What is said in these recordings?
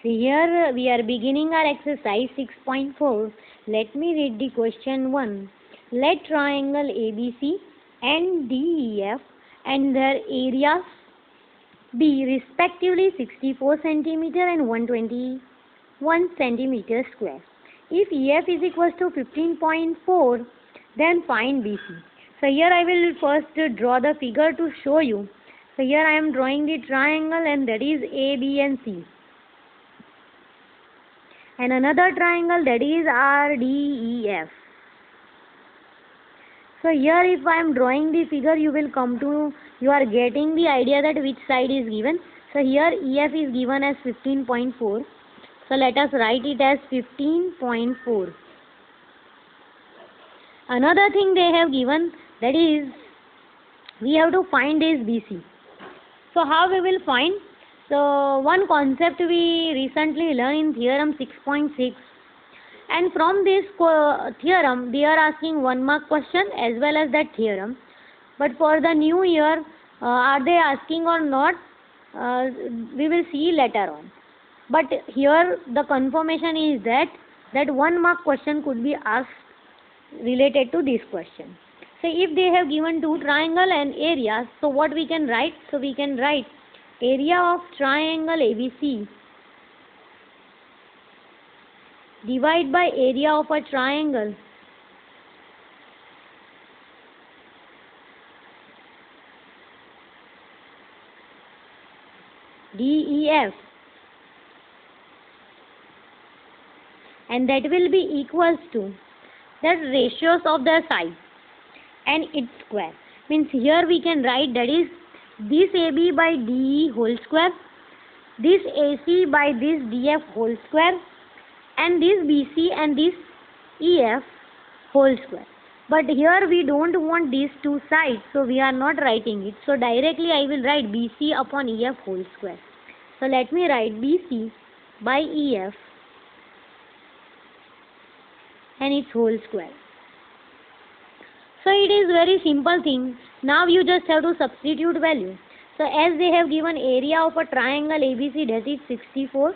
So here we are beginning our exercise 6.4. Let me read the question 1. Let triangle ABC and DEF and their areas be respectively 64 centimeter and 121 centimeter square. If EF is equals to 15.4, then find BC. So here I will first draw the figure to show you. So here I am drawing the triangle, and that is A, B and C. And another triangle, that is RDEF. So here if I am drawing the figure, you are getting the idea that which side is given. So here EF is given as 15.4. So let us write it as 15.4. Another thing they have given, that is we have to find is BC. So how we will find? So one concept we recently learned in theorem 6.6, and from this theorem they are asking 1 mark question as well as that theorem. But for the new year, are they asking or not? We will see later on. But here the confirmation is that 1 mark question could be asked related to this question. So if they have given two triangle and areas, so what we can write? So we can write area of triangle ABC divide by area of a triangle DEF, and that will be equals to the ratios of the sides and its square. Means here we can write, that is this AB by DE whole square, this AC by this DF whole square, and this BC and this EF whole square. But here we don't want these two sides, so we are not writing it. So directly I will write BC upon EF whole square. So let me write BC by EF and its whole square. So it is very simple thing. Now you just have to substitute value. So as they have given area of a triangle ABC, that is 64,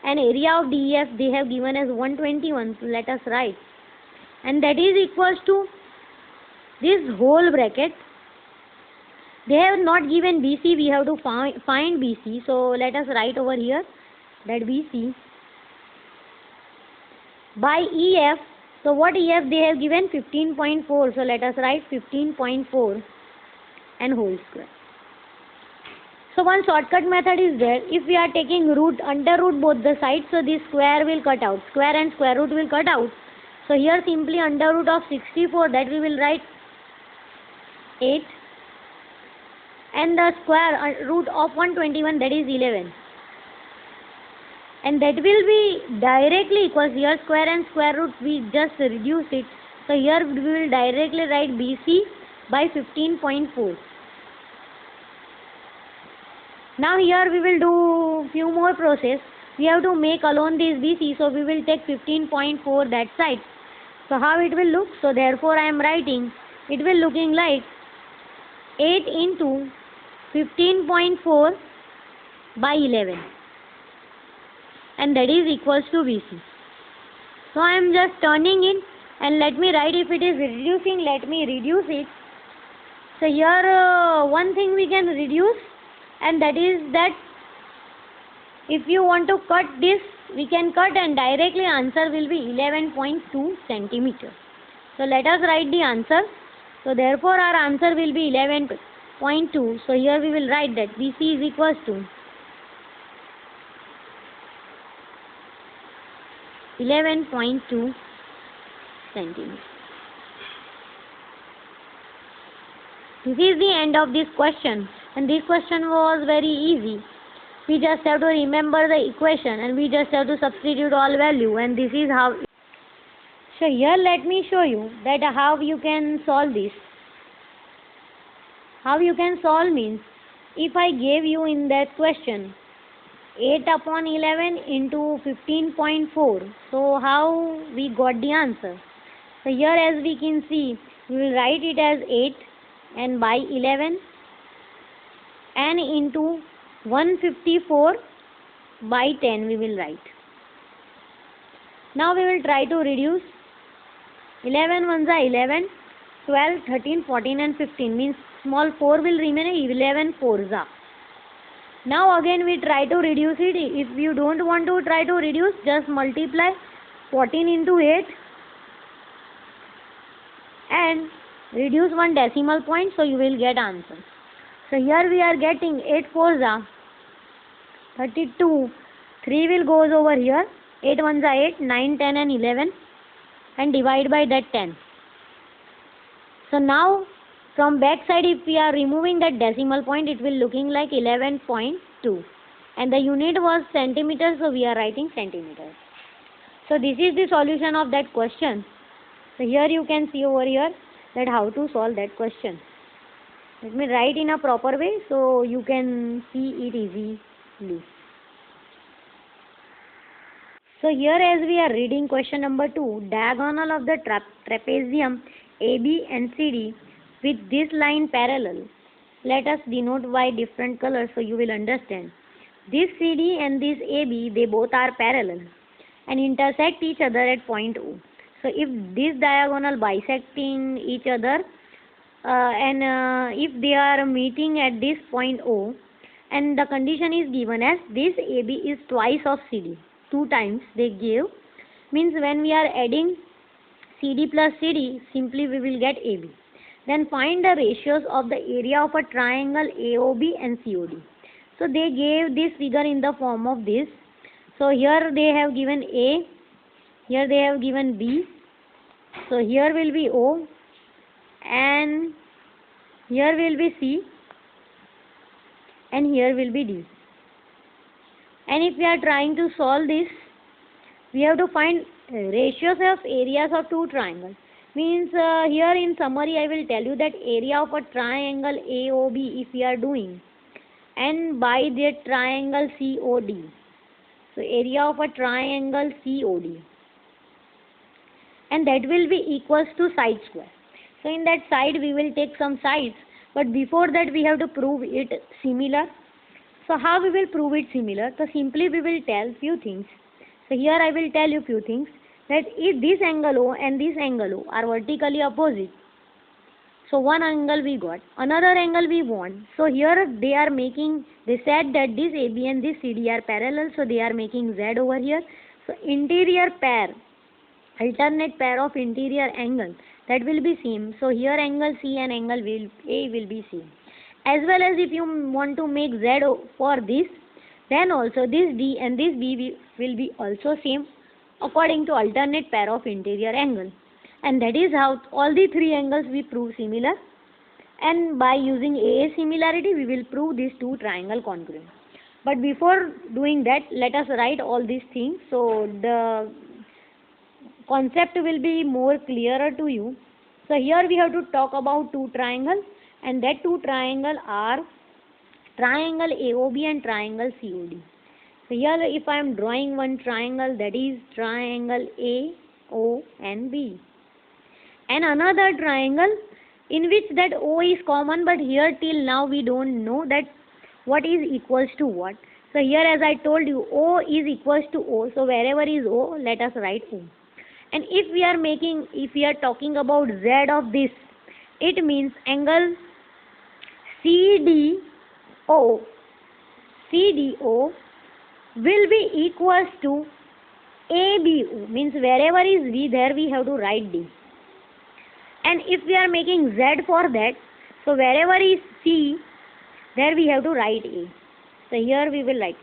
and area of DEF they have given as 121. So let us write, and that is equals to this whole bracket. They have not given BC, we have to find BC. So let us write over here that BC by EF. So what EF they have given? 15.4. So let us write 15.4 and whole square. So one shortcut method is there. If we are taking root, under root both the sides, so this square will cut out. Square and square root will cut out. So here simply under root of 64, that we will write 8. And the square root of 121, that is 11. And that will be directly equals, here square and square root we just reduce it. So here we will directly write BC by 15.4. Now here we will do few more process. We have to make alone this BC, so we will take 15.4 that side. So how it will look? So therefore I am writing, it will looking like 8 into 15.4 by 11. And that is equals to BC. So I am just turning it, and let me write, if it is reducing, let me reduce it. So here one thing we can reduce, and that is that if you want to cut this, we can cut, and directly answer will be 11.2 centimeters. So let us write the answer. So therefore our answer will be 11.2. So here we will write that BC is equals to 11.2 centimeters. This is the end of this question, and this question was very easy. We just have to remember the equation, and we just have to substitute all value, and this is how. So here let me show you that how you can solve this. How you can solve means, if I gave you in that question 8 upon 11 into 15.4. So how we got the answer? So here as we can see, we will write it as 8 and by 11 and into 154 by 10 we will write. Now we will try to reduce 11 ones are 11, 12, 13, 14 and 15 means small 4 will remain, 11 fours are. Now again we try to reduce it. If you don't want to try to reduce, just multiply 14 into 8 and reduce one decimal point, so you will get answer. So here we are getting 8 fours are 32. 3 will goes over here. 8 ones are 8, 9, 10 and 11 and divide by that 10. So now from back side if we are removing that decimal point, it will looking like 11.2 and the unit was centimeters, so we are writing centimeters. So this is the solution of that question. So here you can see over here that how to solve that question. Let me write in a proper way so you can see it easily. So here as we are reading question number 2, diagonal of the trapezium AB and CD with this line parallel. Let us denote by different colors so you will understand. This CD and this AB, they both are parallel and intersect each other at point O. So if this diagonal bisecting each other and if they are meeting at this point O and the condition is given as this AB is twice of CD, 2 times they give, means when we are adding CD plus CD, simply we will get AB. Then find the ratios of the area of a triangle AOB and COD. So they gave this figure in the form of this. So here they have given A, here they have given B. So here will be O and here will be C and here will be D. And if we are trying to solve this, we have to find ratios of areas of 2 triangles. Means here in summary I will tell you that area of a triangle AOB if we are doing and by that triangle COD. So area of a triangle COD and that will be equals to side square. So in that side we will take some sides, but before that we have to prove it similar. So how we will prove it similar? So simply we will tell few things. So here I will tell you few things, that if this angle O and this angle O are vertically opposite, so one angle we got, another angle we want. So here they are making, they said that this AB and this CD are parallel, so they are making Z over here. So interior pair, alternate pair of interior angle, that will be same. So here angle C and angle A will be same. As well as if you want to make Z for this, then also this D and this B will be also same according to alternate pair of interior angle. And that is how all the 3 angles we prove similar. And by using AA similarity, we will prove these 2 triangle congruent. But before doing that, let us write all these things so the concept will be more clearer to you. So here we have to talk about 2 triangles, and that 2 triangles are triangle AOB and triangle COD. So here if I am drawing one triangle, that is triangle AO and B. And another triangle in which that O is common, but here till now we don't know that what is equals to what. So here as I told you, O is equals to O. So wherever is O, let us write O. And if we are talking about Z of this, it means angle CDO will be equals to ABO, means wherever is V, there we have to write D. And if we are making Z for that, so wherever is C, there we have to write A. So here we will write.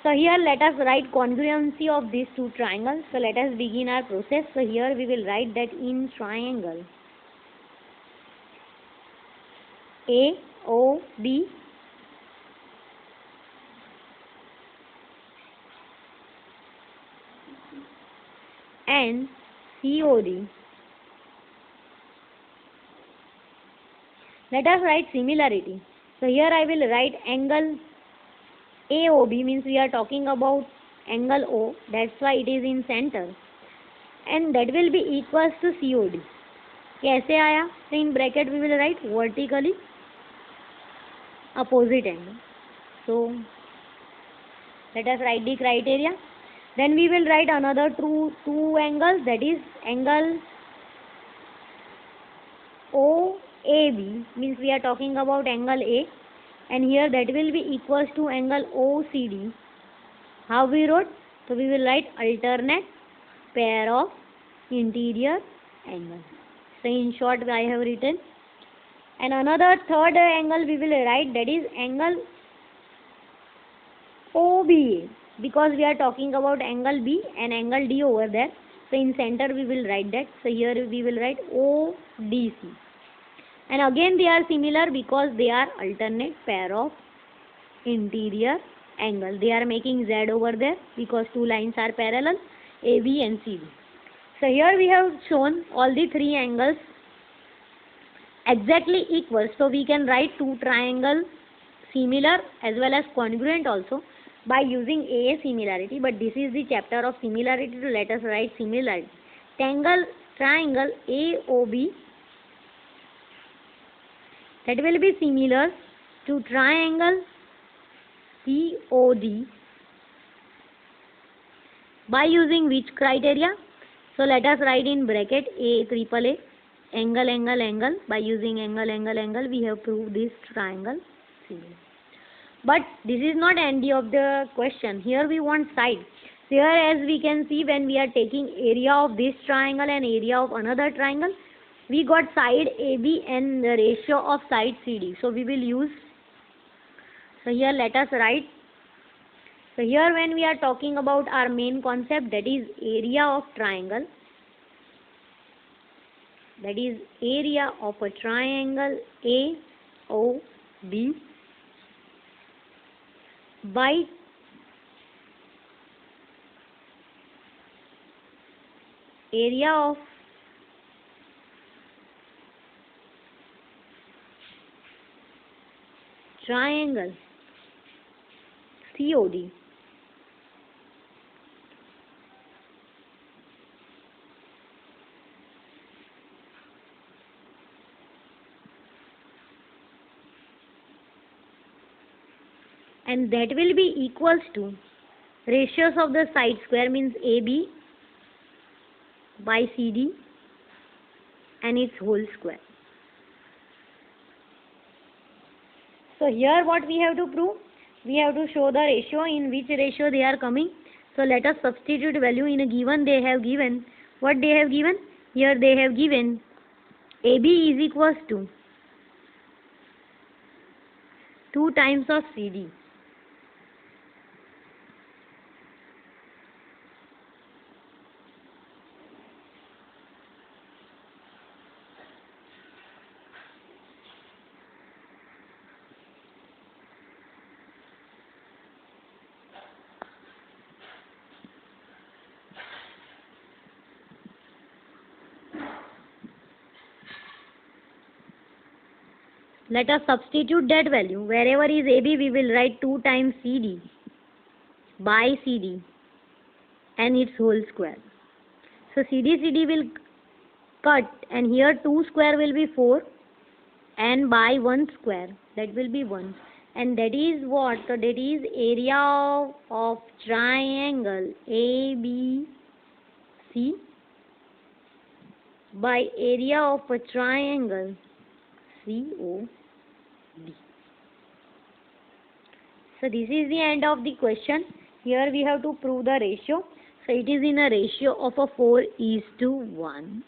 So here let us write congruency of these 2 triangles. So let us begin our process. So here we will write that in triangle AOB and COD. Let us write similarity. So here I will write angle AOB, means we are talking about angle O, that's why it is in center, and that will be equals to COD. कैसे आया? So in bracket we will write vertically opposite angle. So Let us write the criteria. Then we will write another two angles, that is angle OAB, means we are talking about angle A, and here that will be equals to angle OCD. How we wrote? So we will write alternate pair of interior angles. So in short I have written. And another third angle we will write, that is angle OBA, because we are talking about angle B and angle D over there. So in center we will write that. So here we will write ODC. And again they are similar because they are alternate pair of interior angle. They are making Z over there because two lines are parallel, AB and CD. So here we have shown all the three angles exactly equal. So we can write two triangles similar as well as congruent also by using AA similarity. But this is the chapter of similarity, so let us write similarity. Triangle AOB, that will be similar to triangle COD by using which criteria? So let us write in bracket AAA, angle by using angle we have proved this triangle similar. But this is not end of the question. Here we want side. Here as we can see, when we are taking area of this triangle and area of another triangle, we got side AB and the ratio of side CD. So we will use. So here let us write. So here when we are talking about our main concept, that is area of triangle. That is area of a triangle AOB by area of triangle COD. And that will be equals to ratios of the side square, means AB by CD and its whole square. So here what we have to prove? We have to show the ratio, in which ratio they are coming. So let us substitute value in a given. They have given, what they have given? Here they have given AB is equals to 2 times of CD. Let us substitute that value. Wherever is AB, we will write 2 times CD by CD and its whole square. So CD will cut, and here 2 square will be 4 and by 1 square, that will be 1. And that is what? So that is area of triangle ABC by area of a triangle COD. So this is the end of the question. Here we have to prove the ratio. So it is in a ratio of a 4:1.